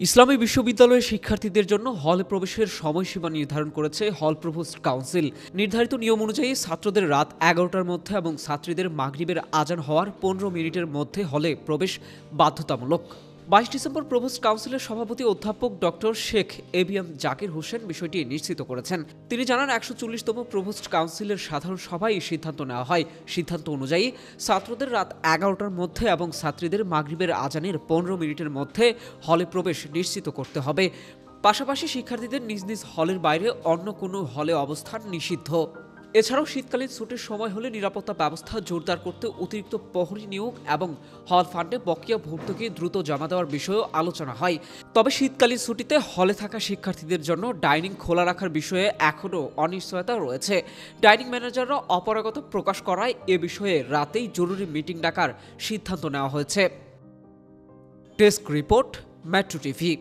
ইসলামী বিশ্ববিদ্যালয়ের শিক্ষার্থীদের জন্য হলে প্রবেশের সময়সীমা নির্ধারণ করেছে হল প্রভোস্ট কাউন্সিল। নির্ধারিত নিয়ম অনুযায়ী ছাত্রদের রাত ১১টার মধ্যে এবং ছাত্রীদের মাগরিবের আজান হওয়ার ১৫ মিনিটের মধ্যে হলে প্রবেশ বাধ্যতামূলক। ২২ ডিসেম্বর প্রভোস্ট কাউন্সিলের সভাপতি অধ্যাপক ডক্টর শেখ এবিএম জাকির হোসেন বিষয়টি নিশ্চিত করেছেন। তিনি জানান, ১৪০তম প্রভোস্ট কাউন্সিলের সাধারণ সভায় এই সিদ্ধান্ত নেওয়া হয়। সিদ্ধান্ত অনুযায়ী ছাত্রদের রাত ১১টার মধ্যে এবং ছাত্রীদের মাগরিবের আজানের ১৫ মিনিটের মধ্যে হলে প্রবেশ নিশ্চিত করতে হবে। পাশাপাশি শিক্ষার্থীদের নিজ নিজ হলের বাইরে অন্য কোনো হলে অবস্থান নিষিদ্ধ। এছাড়াও শীতকালীন ছুটির সময় হলে নিরাপত্তা ব্যবস্থা জোরদার করতে অতিরিক্ত প্রহরী নিয়োগ এবং হল ফান্ডে বকেয়া ভর্তুকি দ্রুত জমা দেওয়ার বিষয়েও আলোচনা হয়। তবে শীতকালীন ছুটিতে হলে থাকা শিক্ষার্থীদের জন্য ডাইনিং খোলা রাখার বিষয়ে এখনও অনিশ্চয়তা রয়েছে। ডাইনিং ম্যানেজাররা অপারগতা প্রকাশ করায় এ বিষয়ে রাতেই জরুরি মিটিং ডাকার সিদ্ধান্ত নেওয়া হয়েছে। Desk report, metro TV.